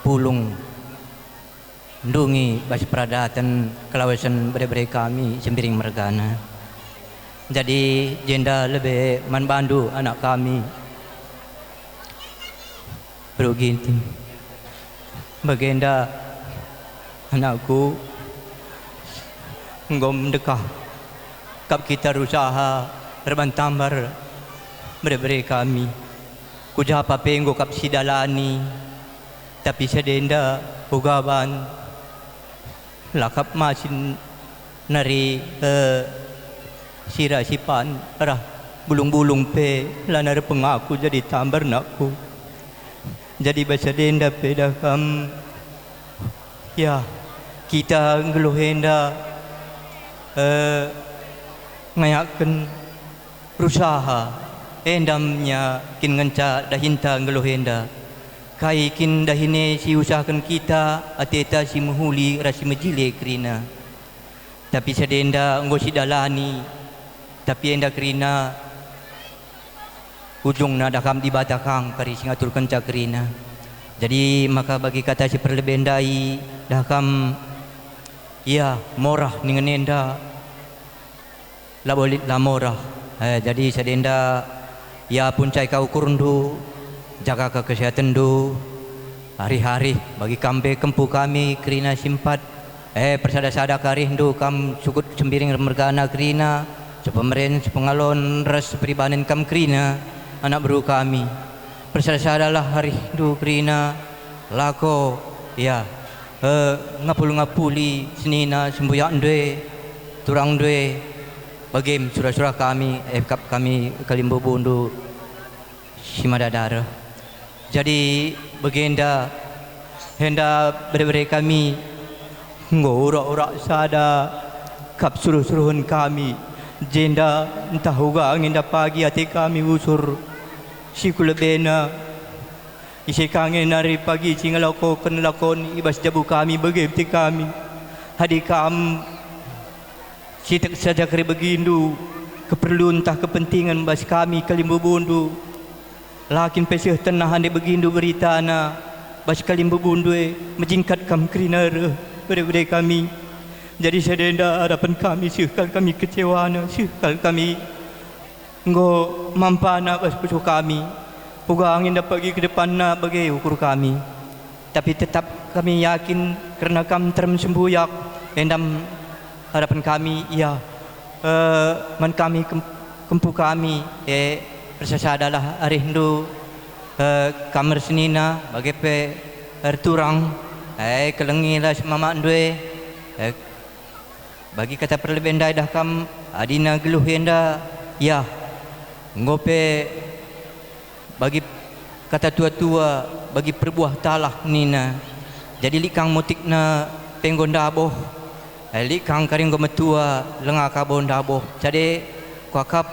pulung ndungi bas peradatan kelawasan bere-bere kami sembiring mergana. Jadi jenda lebih membantu anak kami. Begitu. Bagenda anakku ngom dekah kap kita usaha reban tambar bere-bere kami. Kuja apa penggo kap sidalani tapi sedenda ugaban lakap masin nari sira sipan arah bulung-bulung pe lanar pengaku jadi tambar nakku jadi baca denda peda kam ya kita ngeluhenda ngayakan berusaha endamnya kin ngenca dahinta ngeluhenda kai kin dahine si usahakan kita ateta si muhuli rasi majile krina tapi sedenda nggo si dalani tapi enda krina ujung nada kam di batakang kari singatur kenca krina. Jadi maka bagi kata si perlebendai dah kam ya morah dengan enda la bolit la morah. Jadi sedenda ya puncai kau kurundu jaga ke kesehatan du hari-hari bagi kambe kempu kami krina simpat persada-sada karindu kam sukut sembiring mergana krina sepemerin sepengalon ras peribanen kam krina anak beru kami persada-sadalah hari du krina lako ya ngapuli senina sembuyak ndwe turang ndwe bagim surah-surah kami kap kami kalimbo bundu simadadara. Jadi begenda henda bere-bere kami ngora-ora sada kap suruh-suruhun kami jenda entah uga angin da pagi hati kami usur sikul bena isi kangen nari pagi cingalako kenlakon ibas jabu kami bagi kami hadi kam sitak saja keri begindu keperluan entah kepentingan bas kami kalimbu bundu lakin pesih tenah ande begindu berita na bas kalimbu bundu menjingkat kam krinar bere-bere kami. Jadi sedenda hadapan kami sekal kami kecewa na sekal kami nggo mampana bas pucuk kami puga angin dapat pergi ke depan na bagi ukur kami tapi tetap kami yakin karena kam terem sembuyak endam hadapan kami ya man kami kempu kami persasadalah arindu kamar senina bagi pe turang kelengilah mama ndwe bagi kata perlebendai dah kam adina geluh henda ya ngope bagi kata tua-tua bagi perbuah talah nina jadi likang mutikna penggon daboh likang karing gometua lenga kabon daboh jadi kuakap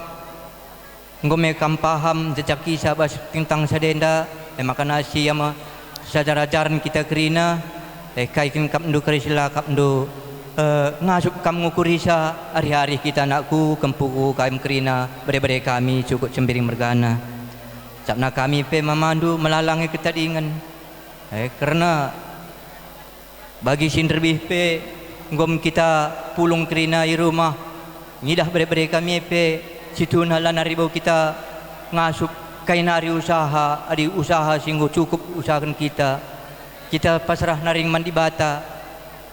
ngome kam paham jejak kisah bas tentang sedenda makan nasi ama sajarajaran kita kerina kai kin kap ndu karisila kap ndu ngasup kam ngukurisa hari-hari kita nakku kempuku kaim kerina bere-bere kami cukup sembiring mergana sabna kami pe memandu melalangi ketadingan karena bagi sinderbih pe ngom kita pulung kerina di rumah ngidah bere-bere kami pe situna lana ribau kita ngasup kainari usaha adi usaha singgo cukup usahakan kita pasrah naring mandi bata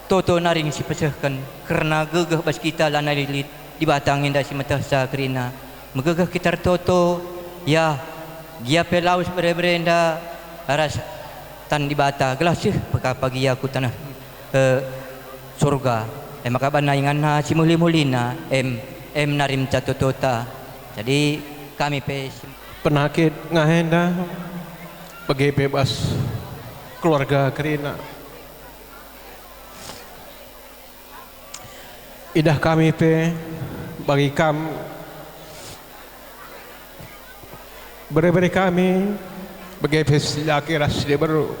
toto naring si pesahkan karena gegah bas kita lana lilit di batang indah si matahsa kerina megegah kita toto ya gia pelaus bere-berenda aras tan di bata gelas pagi aku tanah surga maka banaingan na si muli-mulina narim catotota jadi kami pe penakit ngahenda bagi bebas keluarga kerina idah kami pe bagi kam bere-bere kami bagi pes laki ras dia baru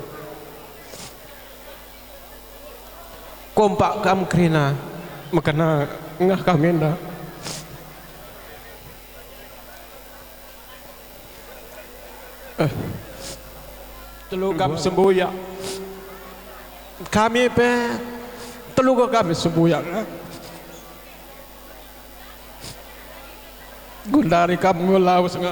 kompak kam kerina makana ngah kami nda telu kam sembuyak kami pe teluga kami sembuyak gundari kamu lawas nga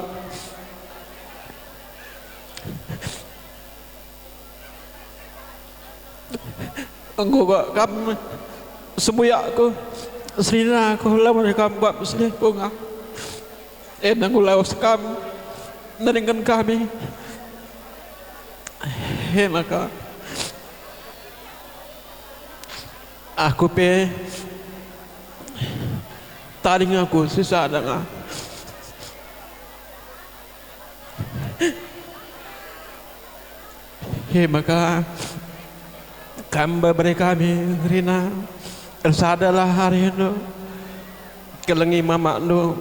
anggo kamu sembuyak ko Srina ko lawan kamu buat muslim ko nga nang lawas kamu naringkan kami maka aku pe taring aku sisa nga maka kamba beri kami Rina sadalah hari itu kelengi mama itu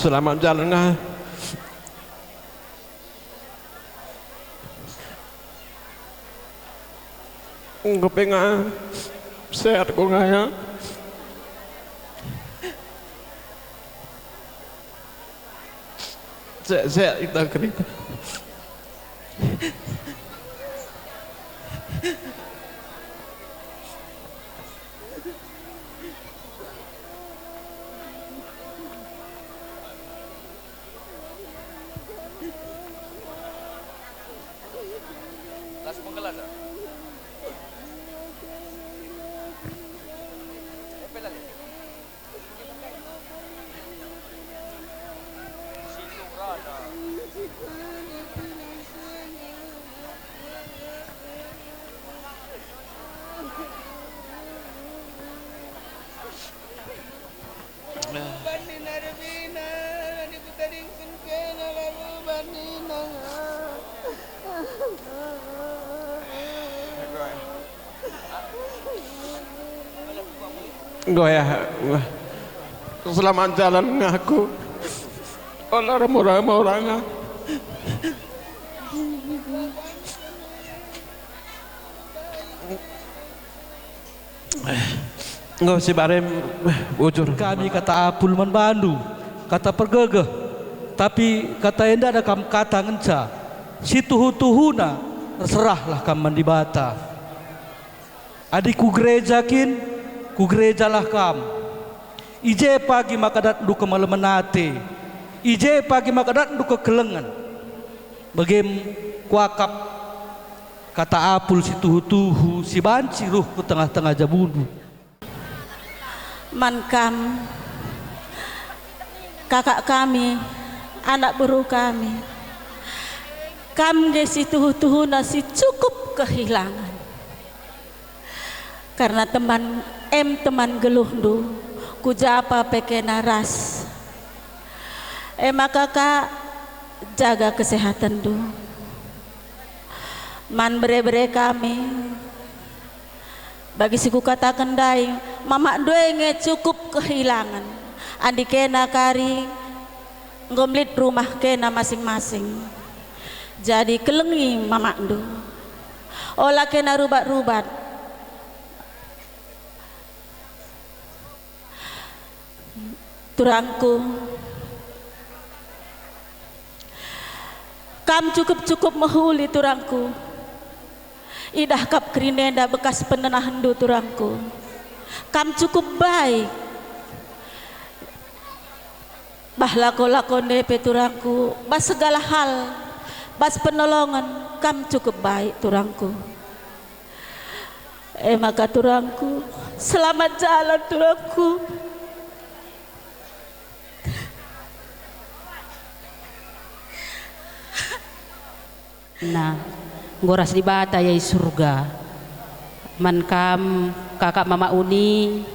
selamat jalan nga ngopi nga sehat ko nga ya sehat kita kerita goyah selamat jalan ngaku orang orang nggak si barem bujur kami kata apul man bandu kata pergegeh tapi kata enda ada kam kata ngenca situhu-tuhuna terserahlah kam mandibata adikku gereja kin ku gerejalah kam ije pagi makadat du ke malemenate ije pagi makadat du ke kelengan bagem kuakap kata apul si tuhu-tuhu si banci ruh ke tengah-tengah jabudu mankam kakak kami anak buru kami ge si tuhu-tuhu nasi cukup kehilangan karena teman geluh du kujapa pekena ras maka kak jaga kesehatan du man bere-bere kami bagi siku kata kendai mama doenge cukup kehilangan andi kena kari ngomlit rumah kena masing-masing jadi kelengi mama du olah kena rubat-rubat turangku kam cukup mahuli turangku idah kap kerinenda bekas penenahan du turangku kam cukup baik bah lako-lako nepe turangku bah segala hal bas penolongan kam cukup baik turangku maka turangku selamat jalan turangku. Nah, ngoras di bata yai surga. Man kam kakak mama Uni,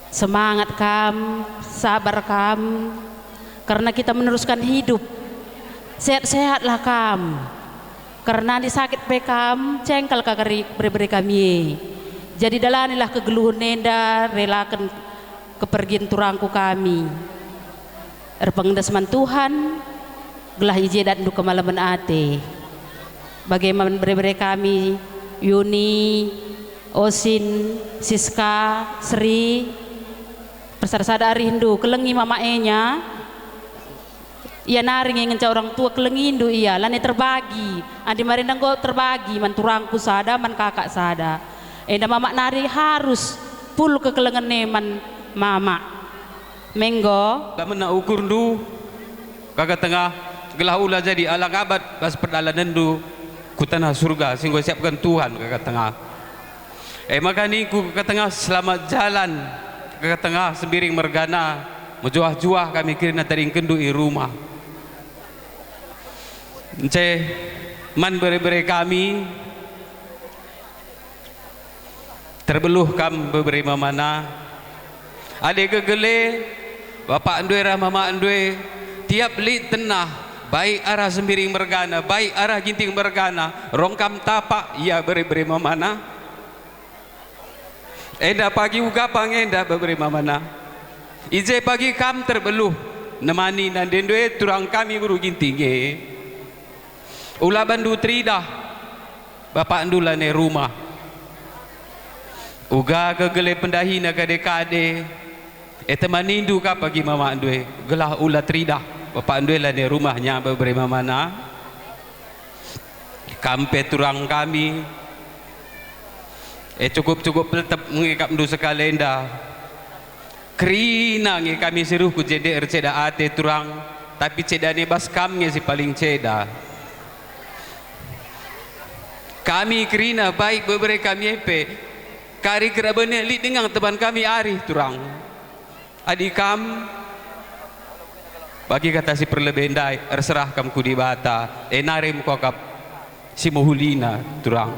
semangat kam, sabar kam, karena kita meneruskan hidup. Sehat-sehatlah kam, karena di sakit pekam cengkal kakari beri kami. Jadi dalanilah kegeluhan nenda, relakan kepergian turangku kami. Erpengdasman Tuhan. Gelah ije dan duka malaman ate bagaimana bere-bere kami Yuni, Osin, Siska, Sri bersada rindu kelengi mama enya ia naring ingin orang tua kelengi indu iya lani terbagi andi marindang go terbagi man turangku sada man kakak sada enda mama nari harus pul ke kelengan neman mama menggo tak mena ukur du kakak tengah gelah ulah jadi alang abad bas perdalanan du ku tanah surga sehingga siapkan Tuhan kakak tengah maka ni ku kakak tengah selamat jalan kakak tengah sembiring mergana menjuah-juah kami kirina taring kendu i rumah ence man bere-bere kami terbeluh kam beberi mana ade gegele bapak endue rah mama endue tiap li tenah baik arah sembiring mergana baik arah ginting mergana rongkam tapak ia beri-beri mana enda pagi uga pangenda beberi mana ije pagi kam terbeluh nemani nandendue turang kami buru gintinge ulah bandu tridah bapak endulane rumah uga kegele pendahi na kade-kade temanindu ka pagi mama endue gelah ulah tridah bapak endue lane rumahnya beberi mana kampe turang kami cukup tetap mengikap ndu sekalenda kerina nge kami seruh ku jede erceda ate turang tapi cedane bas kamnya si paling ceda kami kerina baik beberapa kami epe kari kerabane li dengan teman kami ari turang adik kam bagi kata si perlebendai erserah kam ku di bata narim kokap si muhulina turang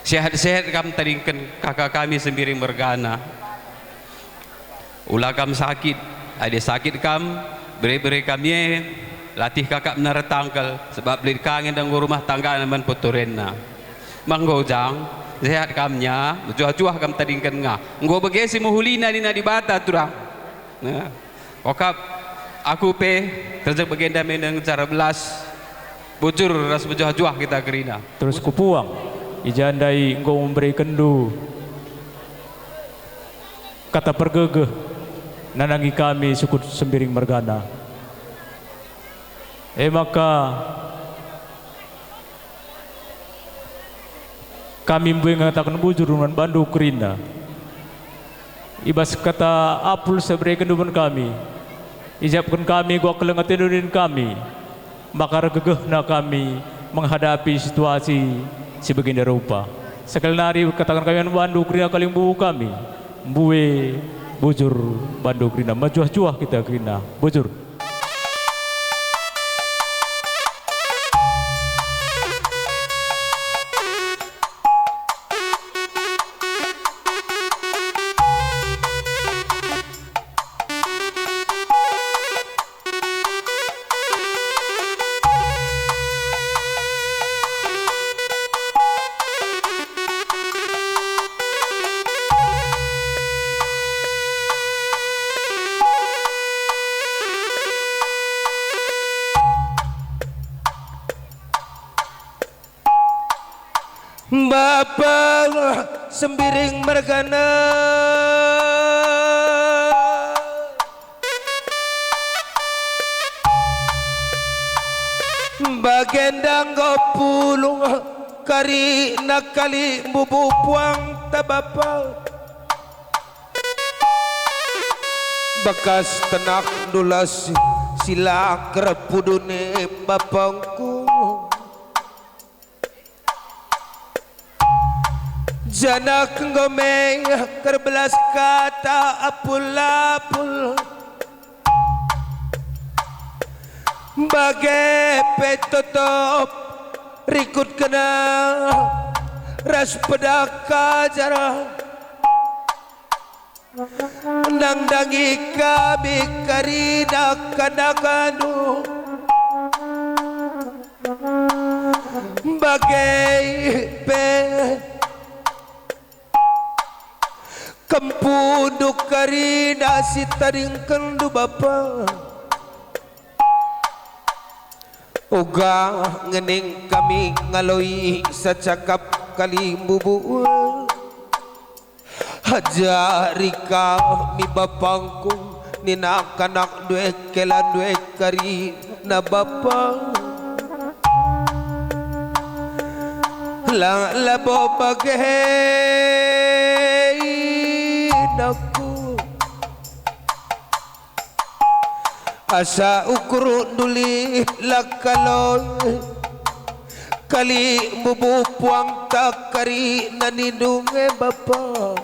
sehat-sehat kam taringkan kakak kami sembiring mergana ulah kam sakit ada sakit kam beri-beri kami latih kakak benar tangkal sebab beli kangen dan rumah tangga naman potorenna manggojang sehat kamnya juah-juah kam taringkan ngah nggo begesi muhulina ni na di bata turang nah kokap aku pe terjek bagenda meneng cara belas bujur ras bejuah-juah kita kerina terus kupuang ijandai engkau memberi kendu kata pergegeh nanangi kami suku sembiring mergana maka kami mengatakan bujur ruman bandu kerina ibas kata apul seberi kenduman kami ijabkan kami gua kelengatin kami maka regegeh na kami menghadapi situasi si baginda rupa sekali nari katakan kami bandu kerina kaling bubu kami buwe bujur bandu kerina majuah-juah kita kerina bujur Bapak sembiring mergana bagendang gopulung kari nakali bubu puang tabapa bekas tenak dulas sila kerepudune bapangku janak ngomeng kerbelas kata apul-apul bagai petotop rikut kena ras pedaka jarah nang dangi kami karina kadakanu bagai pe kempunduk karina si taring kendu bapa uga ngening kami ngaloi sacakap kali bubu Hajari kami bapangku nina kanak due kelan due kari na bapa lang labo bagay naku asa ukuru duli lakaloy kali mubupuang takari naninunge bapa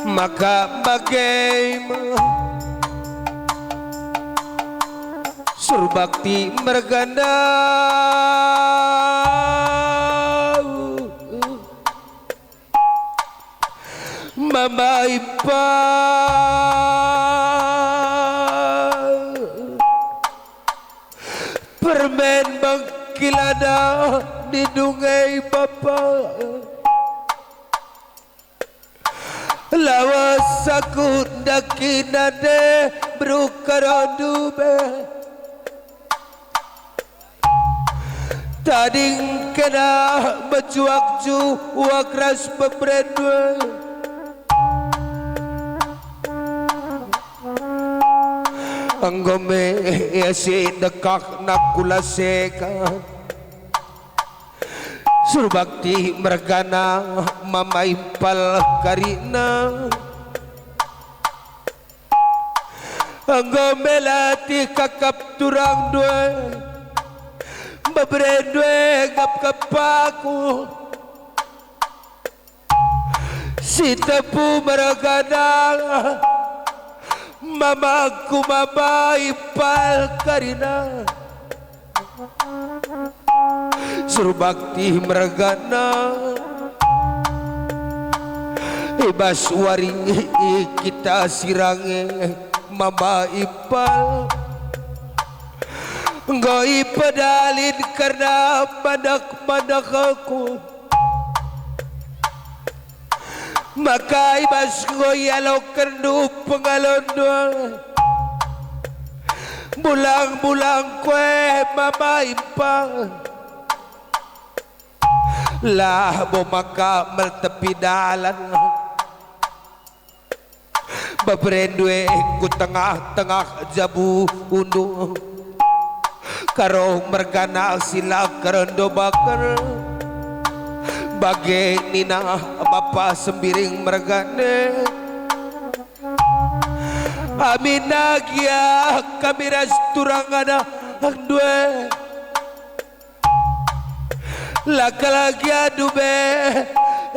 maka bagaimana surbakti mergana mama ipa permen bangkilada di dungai bapa lawas aku dakinade berukarodube tading kena berjuak-ju wakras pemredwe anggome yasi dekak nakulaseka surbakti mergana mama impal karina anggome latih kakap turang dua bebrendwe ngap kapaku si tepu mergana mamaku mama impal karina surbakti mergana ibas wari kita sirange mama ipal ngoi pedalin karena madak aku maka ibas ngoi alo kendu pengalondo bulang-bulang kue mama ipal lah bomaka meltepi dalan bebrendwe ku tengah-tengah jabu undu karo mergana sila kerendo bakar bagai nina bapa sembiring mergane amina gia kami resturangana dua laki-laki adube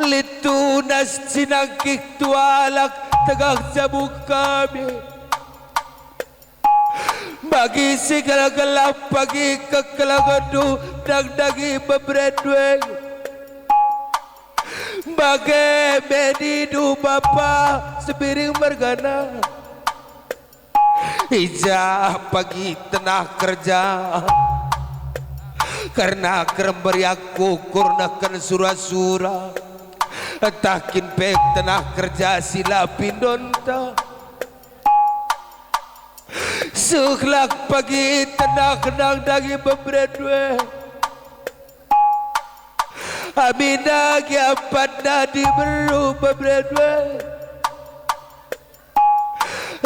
litu nas sinangkik tualak tegak jabu kami bagi segala-galap bagi kekelagadu dagdagi bebredwe bagai medidu bapa sebiring mergana ijah pagi tenah kerja karena keremberi aku kurnakan surah-surah takin pek tenah kerja sila pindonta sukhlak pagi tenah kenang dagi pembredwe amina kiapat nadi beru pembredwe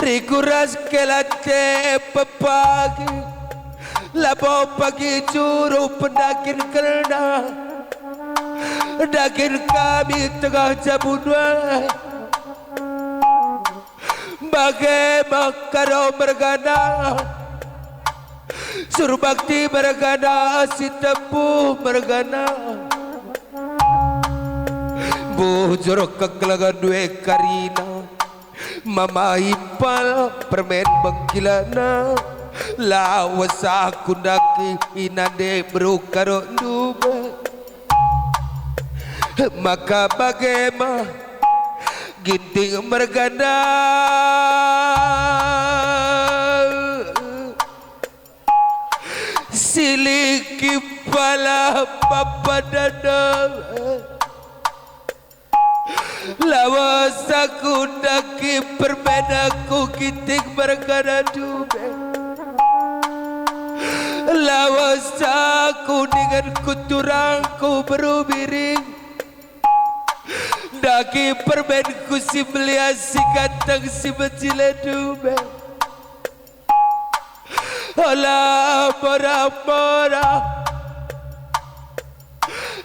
rikuras kelate pepagi labo pagi juru pendakin kerana dakin kami tengah jabunwa bagai makaro mergana surbakti mergana si tepu mergana bujur kekelagan dua karina mama ipal permen bangkilana lawas aku daki inade berukaro duba maka bagaimana ginting mergana siliki pala papa dada lawas aku daki permen aku ginting mergana duba lawas aku dengan kuturangku berubiring daki permenku si belia si ganteng si benciledube olah mora-mora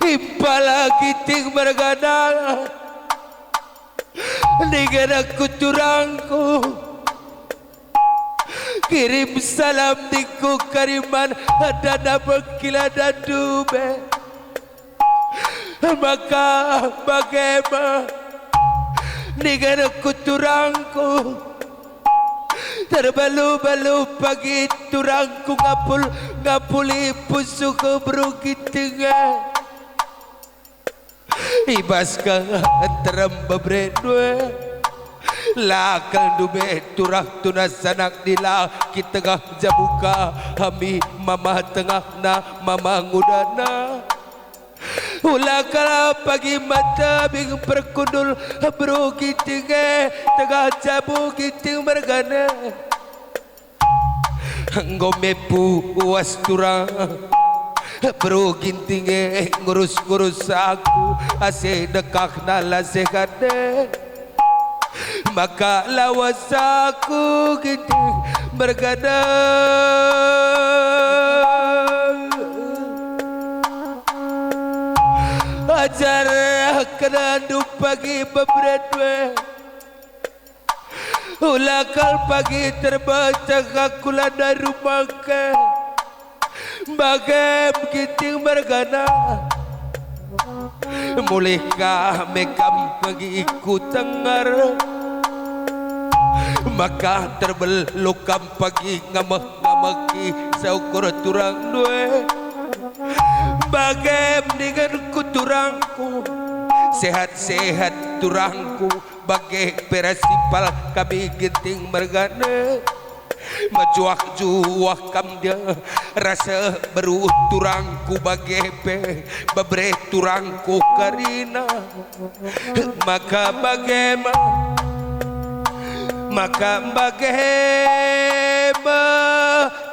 impala giting mergana dengan kuturangku kirim salam diku kariman dana bekila dan dube maka bagaimana dengan kuturangku terbalu-balu pagi turangku ngapuli pusuk berugi tengah ibas ka antaram babredwe lakal dube turah tunas sanak dila kita tengah jabuka hami mama tengah na mama ngudana ulakala pagi mata bing perkundul bro kitinge tengah jabu kiting mergana ngome puas turang bro kitinge ngurus-ngurus aku ase dekak nala sekade maka lawas aku kiting mergana ajar kenandu pagi bebredwe ulakal pagi terbaca kakula dari rumah ke bagem kiting mergana mulihkah mekam pagi ikut tengar maka terbelukam pagi ngamaki saukur turang due bagem dengan kuturangku sehat-sehat turangku bagai perasipal kami genting mergana majuak-juak kam dia rasa beru turangku bagai bebre turangku karina maka bagaimana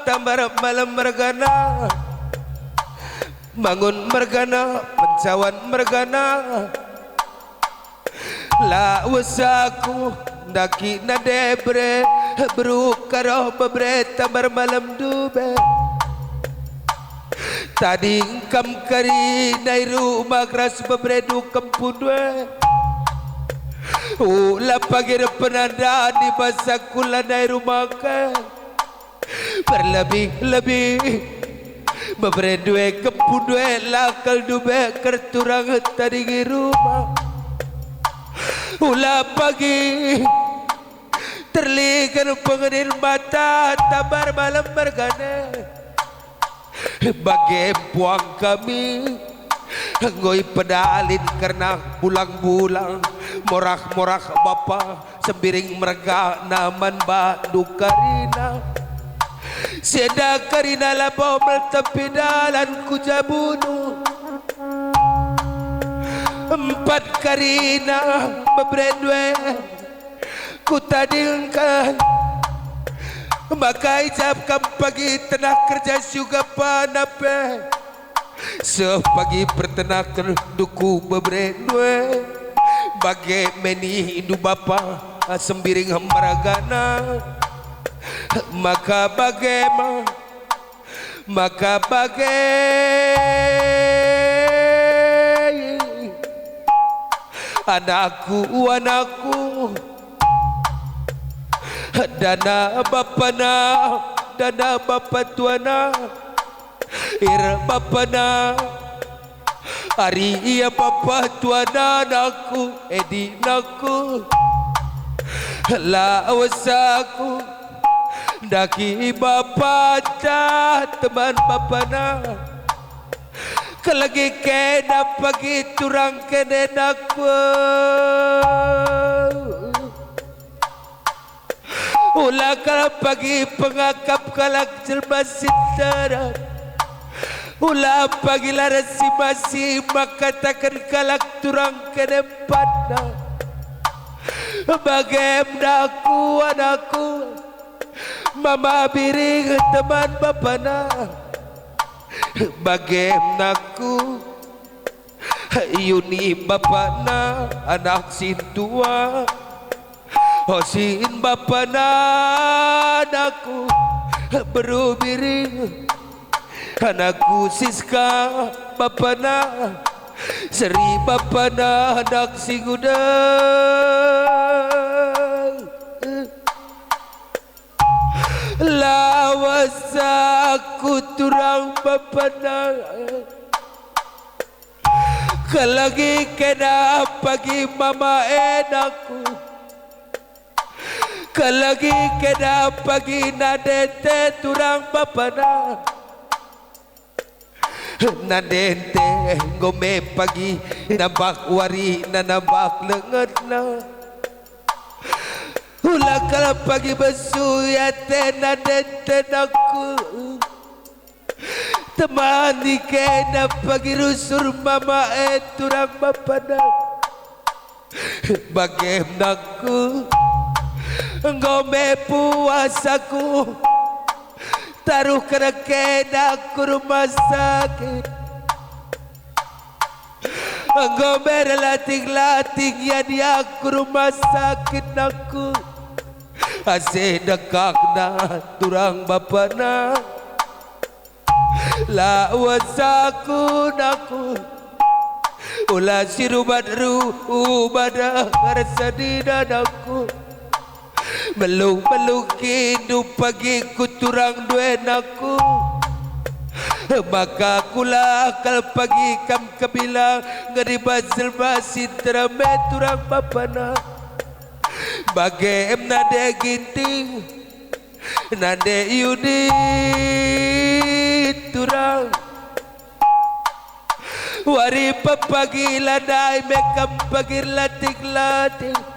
tambar malam mergana bangun mergana pencawan mergana la wasaku daki nadebre berukaroh bebre tambar malam dube tadi kam kari nai rumah keras bebre du kampudwe ula pagi penanda di masa kula nai rumah ke berlebih-lebih beberapa kepudue lakal dube kerturang tadi di rumah ulah pagi terlihat pengenin mata tabar malam bergana bagai puang kami ngoi pedalin karena bulang-bulang morak-morak bapa sembiring mereka naman badu karina Seda karina labau meltepidalan ku jabunu empat karina bebrendwe ku tadingkan maka ijabkan pagi tenah kerja juga panape sepagi pertenakan duku bebrendwe bagai meni indu bapa sembiring meragana maka bagaimana anakku dana bapa tuana ir bapana ari iya bapa tuana anakku edinaku lawasaku daki bapa cah teman bapana kelagi kena pagi turang kena aku ulah kalau pagi pengakap kalak jelma sitaran ulah pagi larasi masih makatakan kalak turang kena pada bagaimana anakku mama biring teman bapana Bagaimanku Yuni bapana anak sintua Hosin bapana anakku berubiri Anakku Siska bapana Seri bapana anak singudang Lawas aku turang bapana Kalagi kena pagi mama enakku Kalagi kena pagi nadente turang bapana Nadente ngome pagi nabak wari nanabak lengat na Ulakal pagi besu yate nadente naku Temani kena pagi rusur mama turang bapana Bagaimanku ngome puasaku Taruh kena kena ku rumah sakit Ngome relating-lating ya dia ku rumah sakit aku Ase dekak na turang bapana Lawas aku naku Ulah sirubat rubada Rasa di dadaku Meluk-meluk hidup pagi ku turang duen aku Maka kula kal pagi kam kabila Ngeri basel basi terame turang bapana Bagai nade ginting Nade yudi turang Wari papagi lanai mekam pagir latik-latik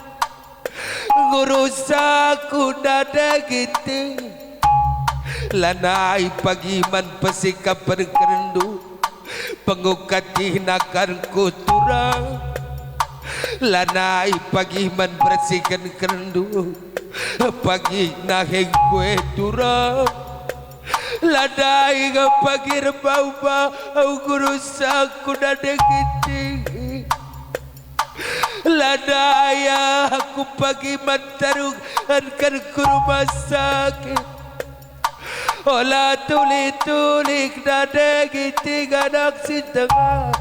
Ngurus aku nada gitu Lanai pagi man pesikap berkerendu Pengukati nakan ku turang Lanai pagi man bersihkan kerendu Pagi naheng kue turang Lanai pagi rebau-bau Ngurus aku nada gitu Ladaya aku pagi mantarung Ankan ku rumah sakit Olah tulik-tulik Nada giting anak sintanga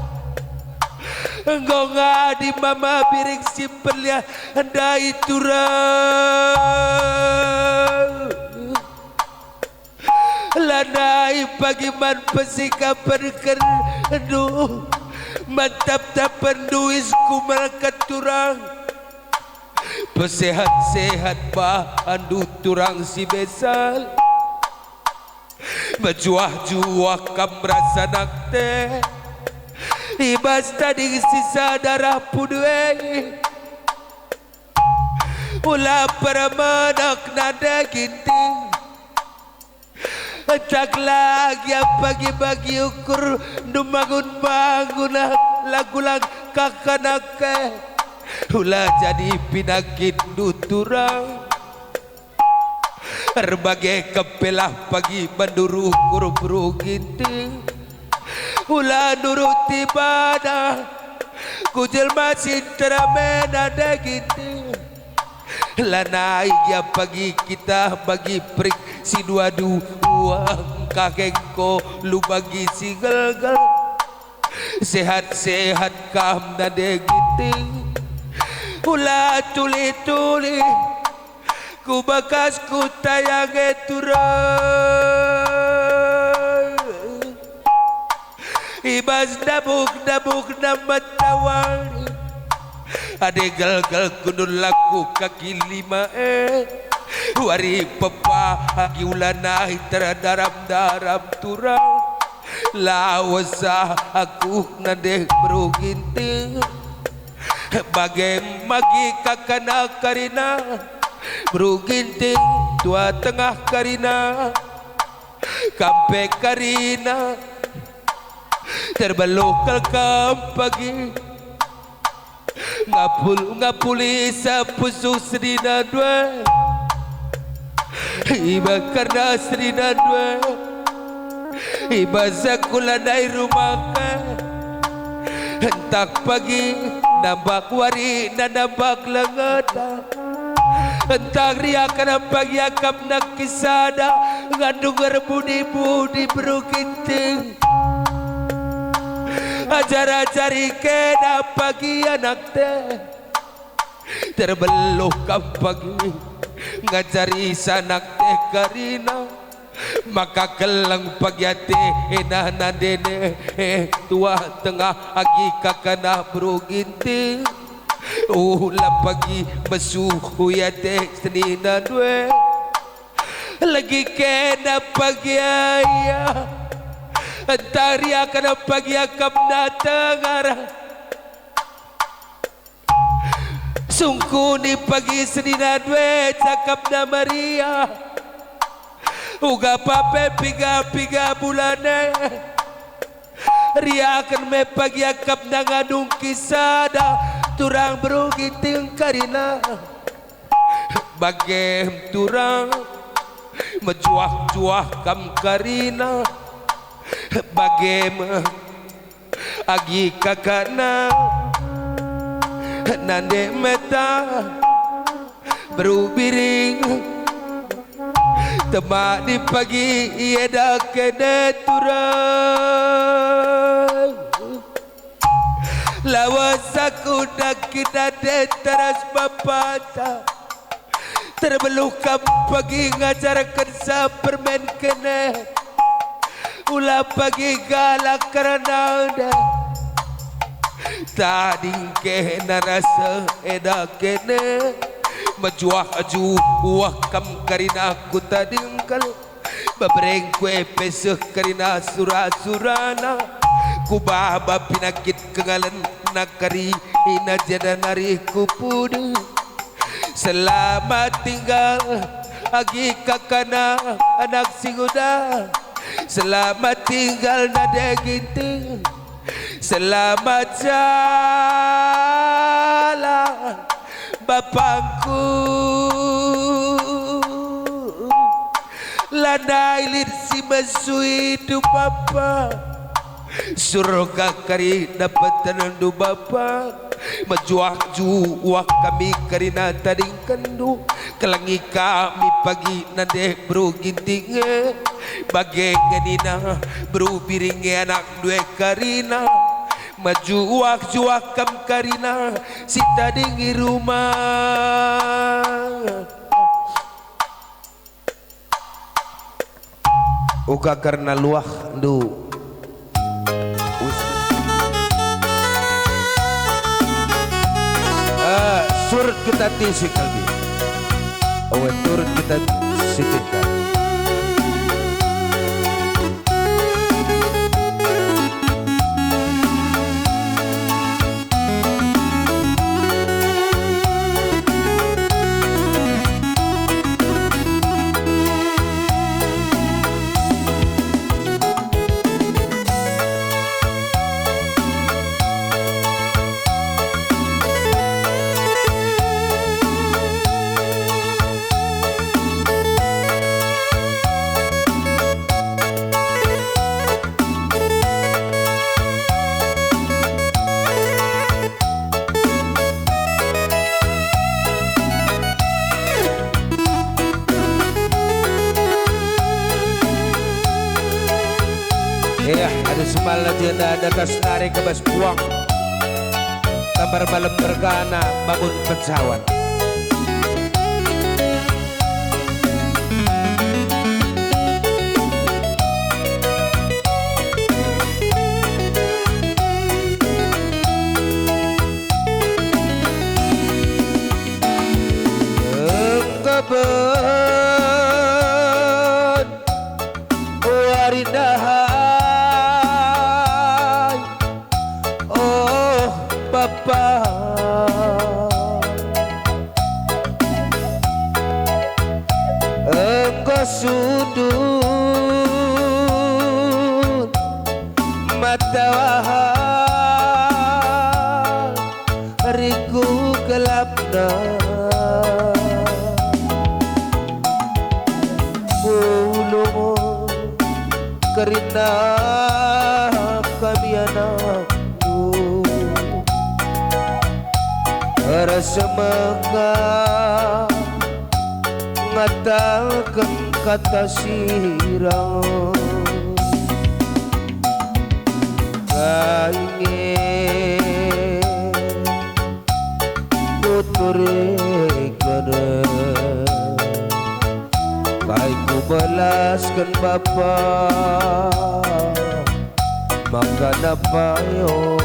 Ngonga di mama biring simpelnya Anda itu Lanai pagi man pesikap berkerendu Mantap-tapan duisku merangkat turang Pesehat-sehat bahandu turang si besal Berjuah-juah kam rasa nakte Ibas tadi sisa darah pudue Ulah para manak nada ginting Cak lagi pagi-pagi ukur Dumangun-bangun lagu-lagu kakanake Ulah jadi pinakit duturang Berbagai kepelah pagi menduru kuru-kuru ginting Ulah nuruti badah Kujel masih terame nada ginting Lanai ya pagi kita bagi prik si dua-dua kakekko lu bagi si gelgal Sehat-sehat kam nade giting Ulah tuli-tuli ku bakas ku tayang eturang Ibas dabuk-dabuk nama tawang Ade gal-gal kudun laku kaki lima Wari pepagi ulanai terdaram-daram turang Lawasa aku nadeh beruginting Bagai magi kakana karina Beruginting tua tengah karina Kampe karina Terbalokal kam pagi Ngapuli sa puso serina dua Iba karena serina dua ibasa kula dari rumah hentak pagi nambak wari na nambak langata hentak ria kana pagi akap nak kisada ngandung budi-budi berukiting ajar-ajari kena pagi anak teh terbeluh pagi ngajari sanak teh karina maka kelang pagi ate enah nadene tua tengah agi kakana beruginti ulah pagi mesuhu ya teh senina due lagi kena pagi ayah antari akan pagi akam datang arah sungku ni pagi senina due cakap na Maria uga pape piga bulane ria akan me pagi akap na ngadung kisada turang berugiting karina bagem turang menjuah-juah kam karina bagem agi kakana nande meta berubiring temak di pagi ia dah kena turang lawas aku nak kita teras bapata terbelukam pagi ngajarkan sa permen kena ulah pagi galak karena dah tadi kena rasa edak kena majuah kam karina aku tadi engkal bebereng kue peseh karina surana kubaba pinakit kengalan nakari ina jada nari kupudu selamat tinggal agi kakana anak singuda selamat tinggal nade ginting selamat jalan bapangku lanai lirsi masui du bapa surga kari dapat tenandu bapa majuah juah kami karina tading kendu kelangi kami pagi nande bro gintinge bagenganina bro biringe anak dua karina majuah juah kam karina si tading rumah uga karena luah ndu surut kita tisik kalbi turut kita sitikkan ada semalam jenda ada kasnari kebas buang gambar malam bergana bangun pencawan Engkeben warindahan oh Bapa engkau sudut mata wahai hariku gelapna karena kami anakmu rasa maka ngatakan kata sirang kaingin kuturekan baik ku balaskan Bapa maka napayo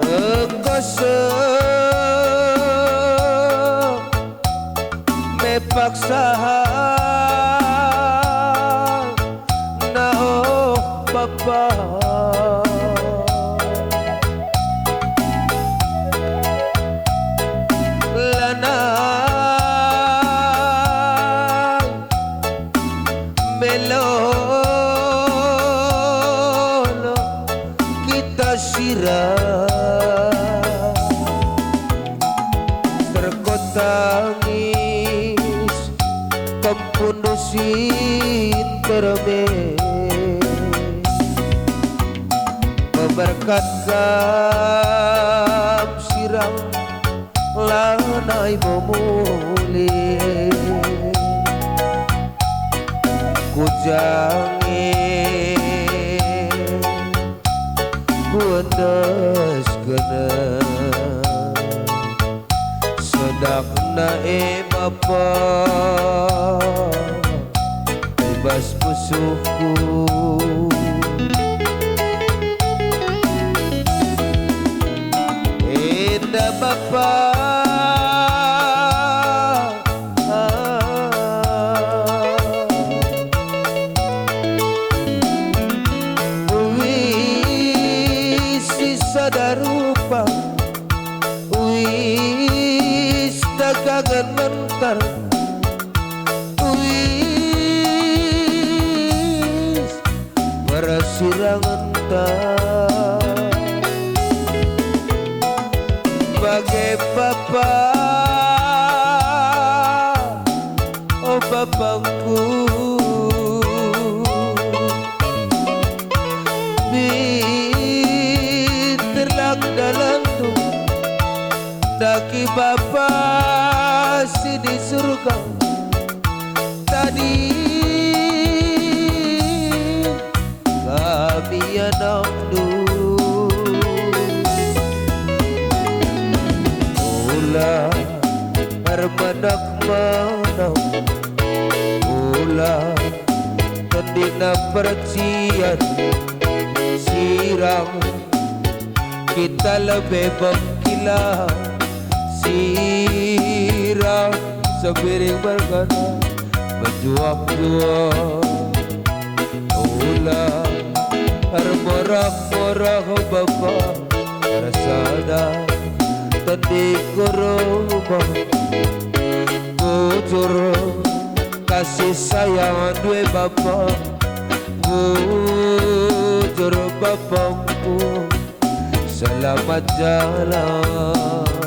engkau mepaksa na oh Bapa melolo kita sirah terkotangis kempundusin terme memberkatkan sirang lanai memulih ku jangin ku endas kena sedak nae Bapa bebas musuhku indah Bapa darupa wis dagangan mentar wis persirangan tar bagai Bapa oh Bapangku dalam tu daki Bapa si di surga tadi kami anak du ulah harmanak manau ulah tendina percian sirang kita lebih berkilau sirah sepiring bergana berjuang-juang ulah harmorah-morah Bapa rasada tadi kurubah bujur kasih sayang dua Bapa bujur Bapangku selamat jalan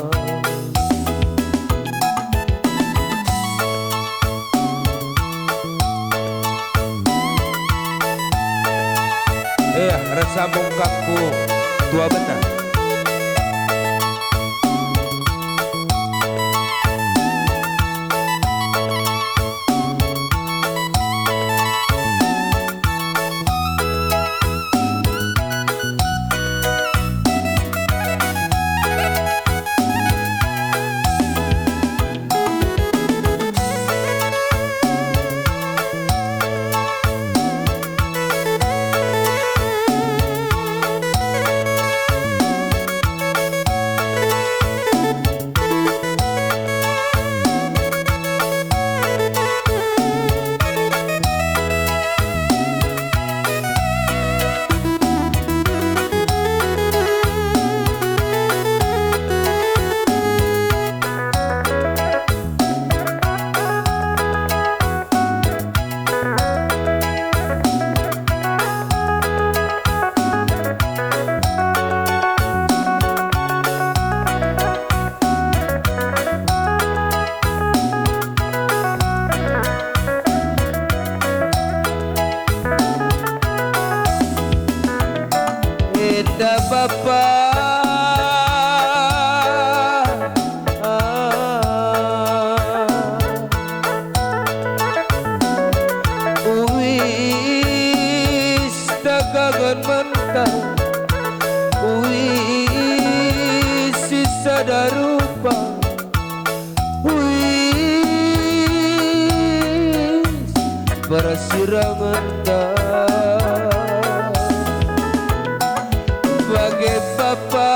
rasa mungkapku tua benar Baginda Bapa Uwis dagangan mentah Uwis sisa darupa Uwis bersirangan sebagai Bapa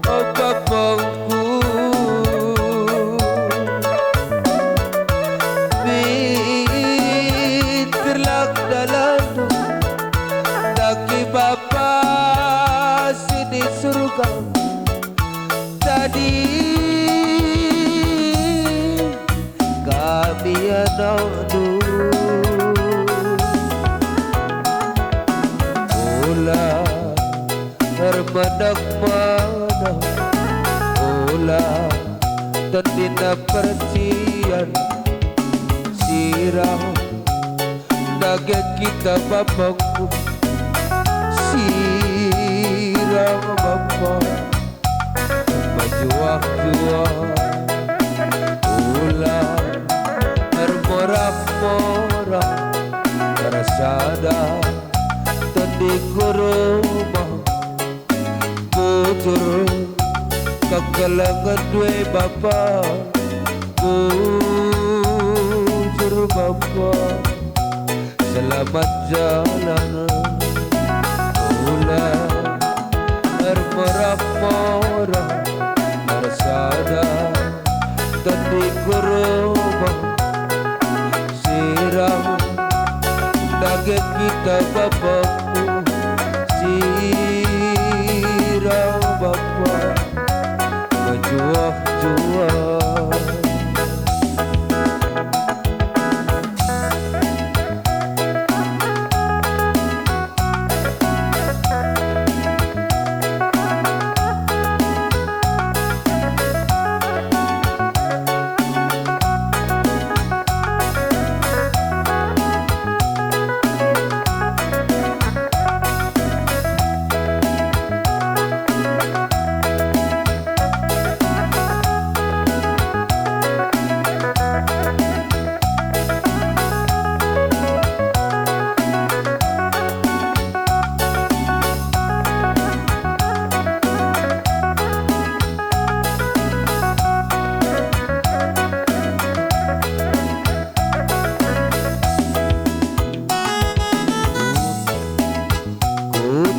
oh Bapangku terlak dalam daki Bapa sini surga tadi kami anak Hermanak-manak Olah Tendina percian Sirah Naga kita bapakku Sirah bapak Majuak-juak Olah Hermorak-morak Terasada Tendiku rumah Bujur kekalangan dua bapa Bujur bapa Selamat jalan Ulah Hermorak-morak Tersada Tadi kuruma Sirah Nage kita bapakku Sirah Bapa Berjuang-juang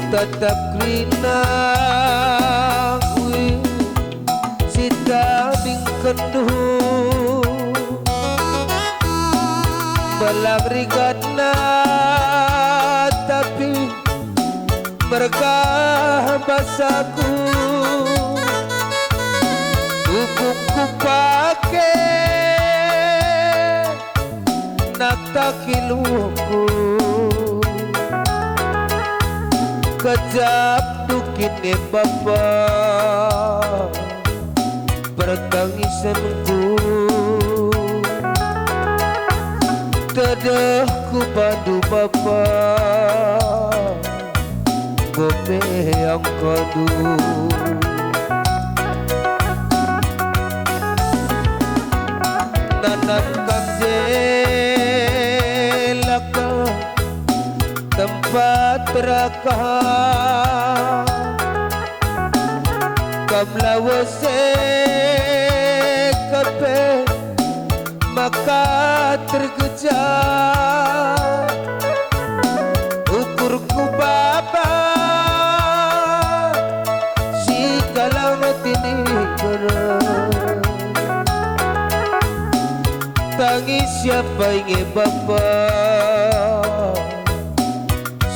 tetap rina kui sita bingkendu belang rigana tapi berkah basaku tubuhku pakai nak takiluku kejap dukine bapa pertangisanku tedahku padu bapa gope yang kadu nanamkan jelaka tempat terakah kamlawase kape maka terkejar ukurku bapa si kalamat ini berat tangis siapa ingin bapa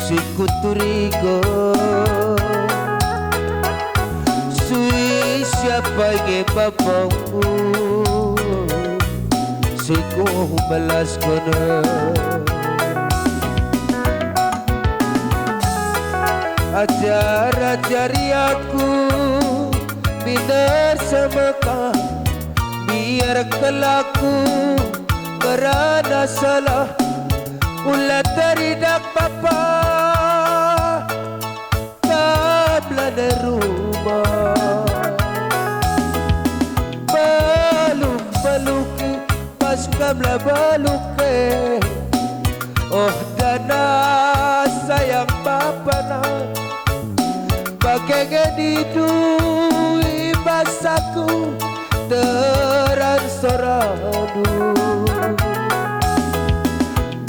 Sikuturigo Sui siapa yang bapakku Siku balas kena Ajar-ajari aku Binar sama kau Biar kelaku Kerana salah Ulat teridak bapa na rumah baluk-baluki pas kamla baluke oh dana sayang papa na bagenge didu ibasaku teran soradu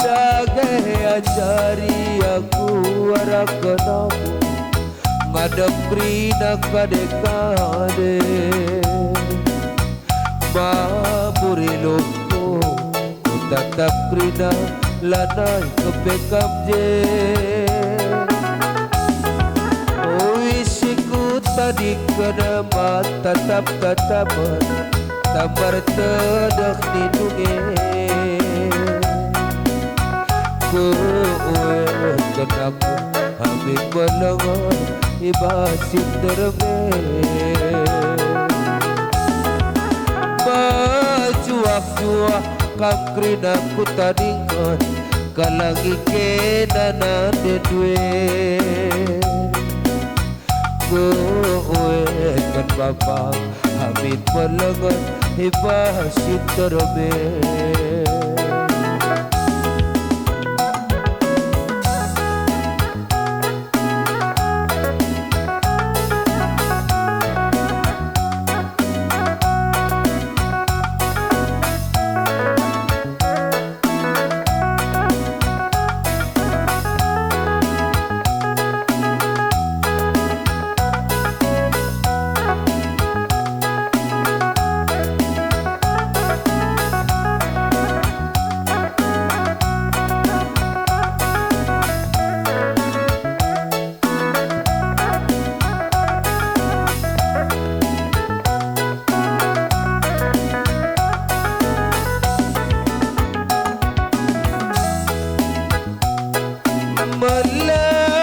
dage ajari aku arakanaku ngadep rina kade-kade mamuriluku ku tatap rina lanai kepekam je wisiku tadi kena mata tatap-tatapan tambar tedak nidunge kuwe kenaku amik melengan ibasin derme bajuak-juak kamkrina ku tandingkan kalangi kenana dedwe kuwe kan bapak amik melengan ibasin derme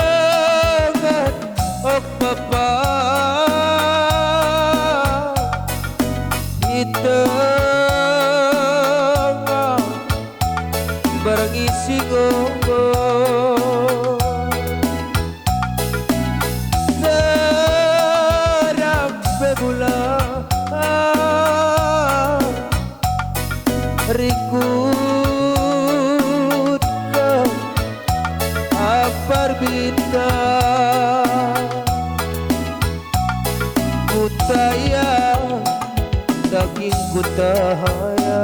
melengat ok papa itengah berngisi ngomong terang bebula rikut berbita kutaya daging kutahaya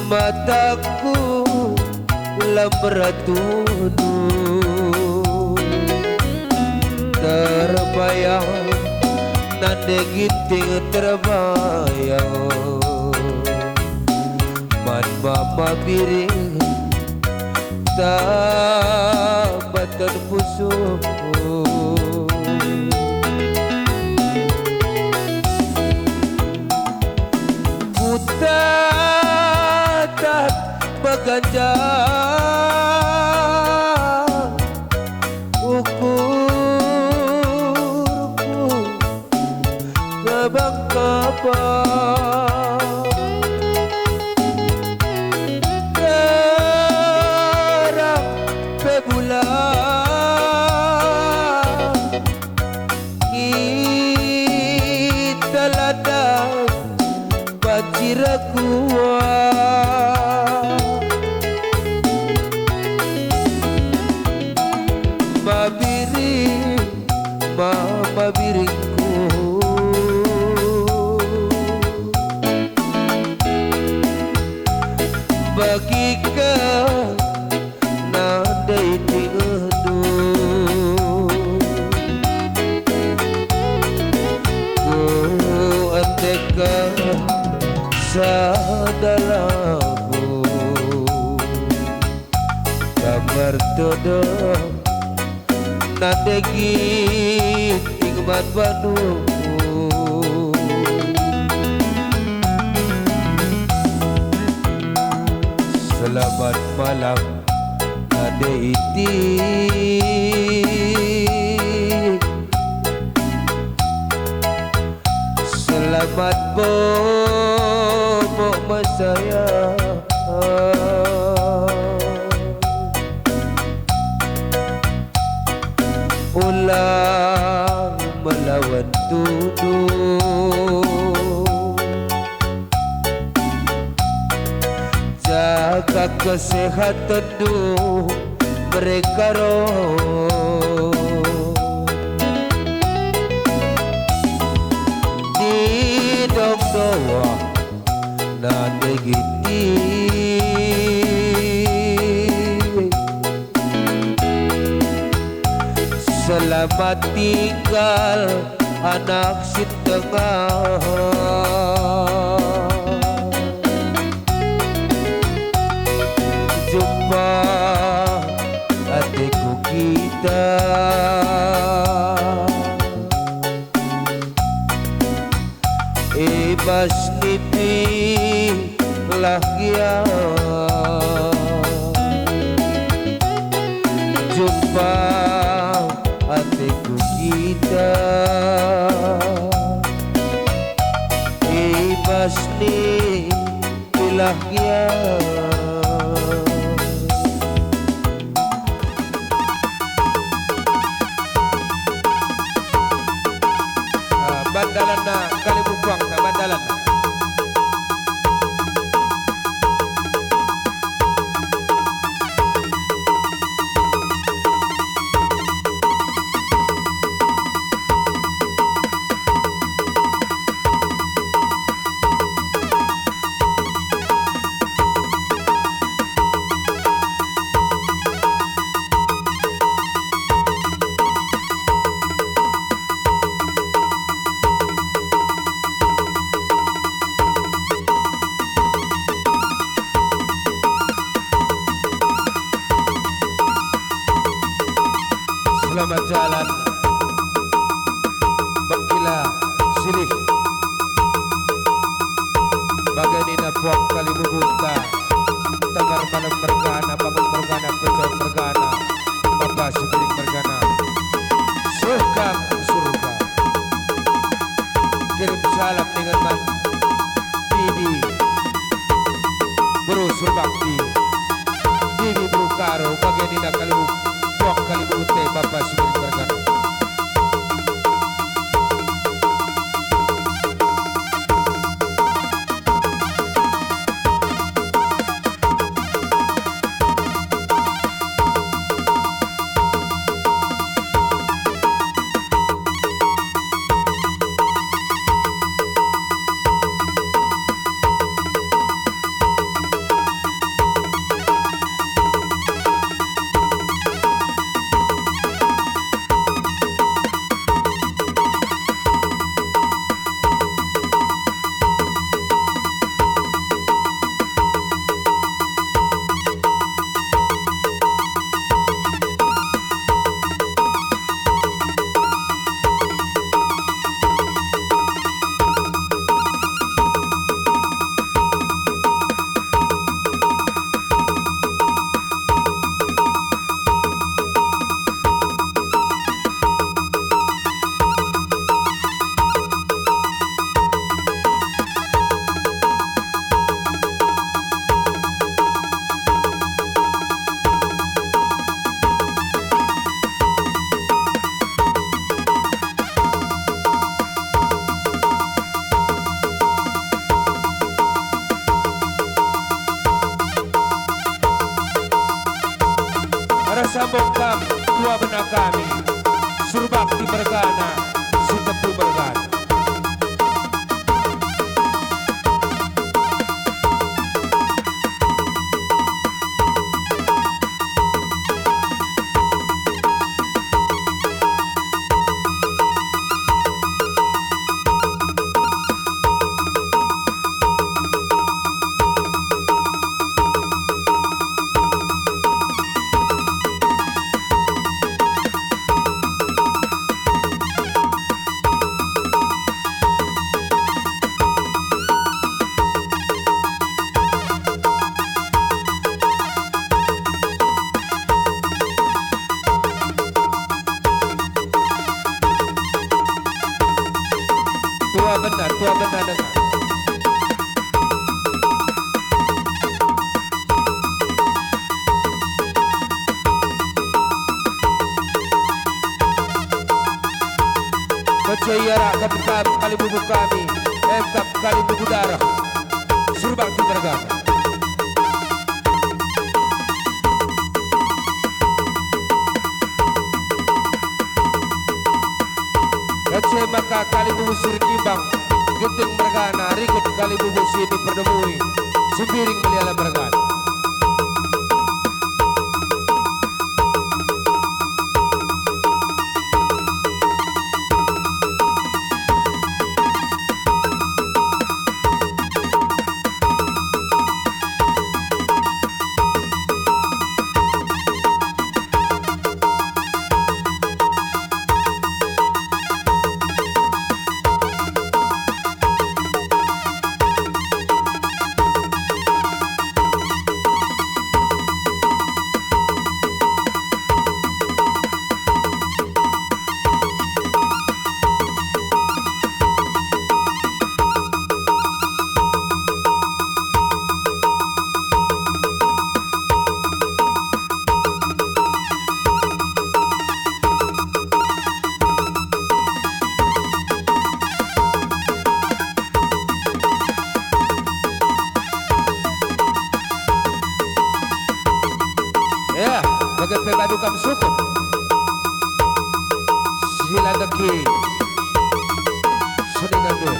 mataku lamratunu terbayang nande ginting terbayang man mama biring tambah terpusuk ku tatap beganjang ukurku kebang kapan kita ladang bajira kuat mabiring mama biringku bagikan nada tinggal sadalaku kamar todo nadegi tingmat banuku selamat malam ade iti selamat bobo masaya pulang melawan tuduh. Jaga kesehatan dulu mereka roh. Di dok doa nade giti. Selamat tinggal anak si tengah. Jumpa adikku kita. Ibas nipi lahya. Jumpa adikku kita. Ibas nipi lahya. Bandalan na Kalibubuang na bandalan na. Selamat jalan Bakila silih Baganina puak kali bubunta Tegar malam mergana Bangun mergana Pecah mergana Bapak subiring mergana Surga surga Kirim salam dengan man Bibi Bro Surbakti Bibi Bro Karo Baganina kali puak kali bubunta Bapak subiring mergana. Sambung kam dua benak kami Surbakti bergana Sutepu bergana. Jayara kami kali bubu kami Engkap kali bubu darah Surbak Tindaragama Aceh maka kali bubu Surkimbang Genting Mergana Rikut kali bubu sini perdemui Sembiring meliala Mergana Ya, bagai pebadu kam sukun Sila deki Sudinan dua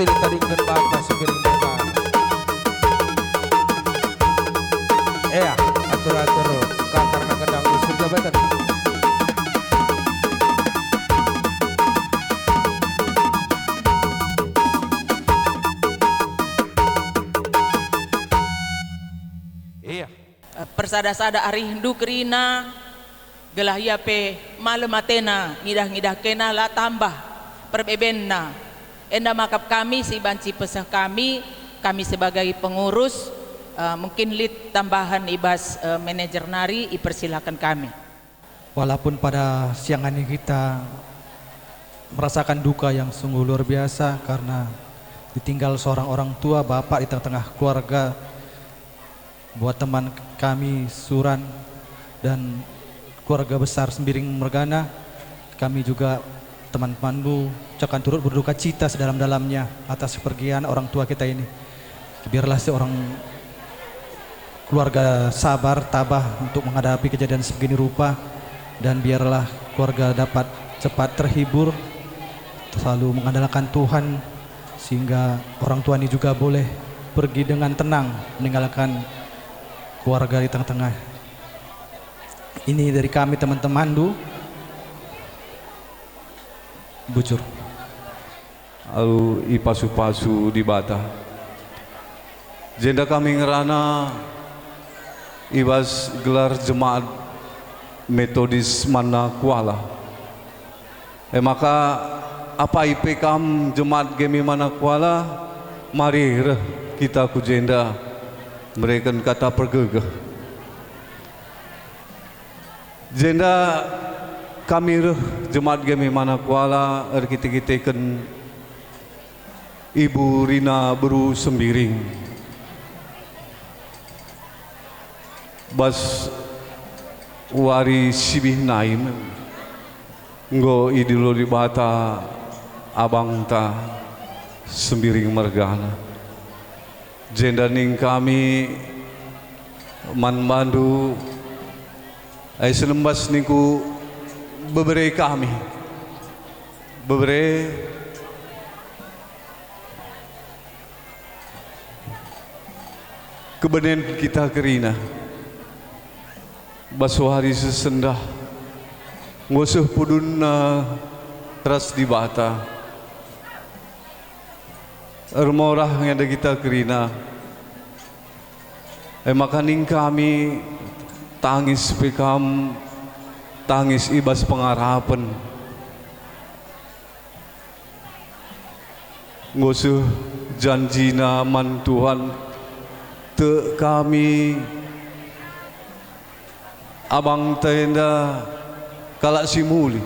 sulit tadi ke batas sepiring mergana. Atur-atur karena kedang di surga betul. Iya. Persada-sada ari hindu kerina gelah ia pe malam atena ngidah-ngidah kena la tambah perbebenna enda makap kami si banci pesah kami sebagai pengurus mungkin lead tambahan ibas manajer nari ipersilakan kami. Walaupun pada siang ini kita merasakan duka yang sungguh luar biasa karena ditinggal seorang orang tua, bapak di tengah-tengah keluarga. Buat teman kami Suran dan keluarga besar Sembiring Mergana, kami juga teman-temanmu ucapkan turut berduka cita sedalam-dalamnya atas kepergian orang tua kita ini. Biarlah seorang keluarga sabar, tabah untuk menghadapi kejadian sebegini rupa, dan biarlah keluarga dapat cepat terhibur, selalu mengandalkan Tuhan, sehingga orang tua ini juga boleh pergi dengan tenang meninggalkan keluarga di tengah-tengah. Ini dari kami teman-teman Bujur. Lalu ipasu-pasu di bata. Jenda kami ngerana ibas gelar jemaat Metodis Mana Kuala. Maka apa IPKam jemaat Gemi Mana Kuala, mari kita ku jenda mereka kata pergegah. Jenda kami jemaat Gemi Mana Kuala kita kan Ibu Rina Beru Sembiring bas wari sibih naim nggo idilo di bata abang ta Sembiring Mergana. Jenda ning kami man mandu ay senembas niku bebere kami bebere kebenen kita kerina basu hari sesendah ngosuh pudun teras di bata ermorah yang ada kita kerina makaning kami tangis pekam tangis ibas pengharapan ngosuh janjina man Tuhan te kami abang tenda kalak simuli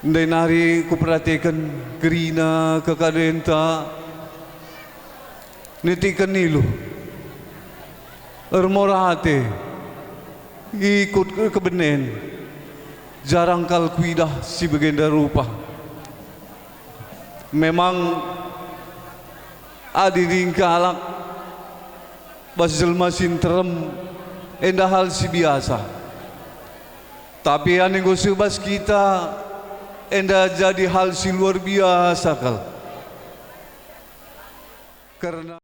ndai nari ku perhatikan gerina kekadenta nitikan nilu ermorate ikut ke kebenen jarang kal kuidah si begenda rupa memang adi ringkalak bas jelma sinterem endah hal si biasa tapi ane gosubas kita endah jadi hal si luar biasa kal karena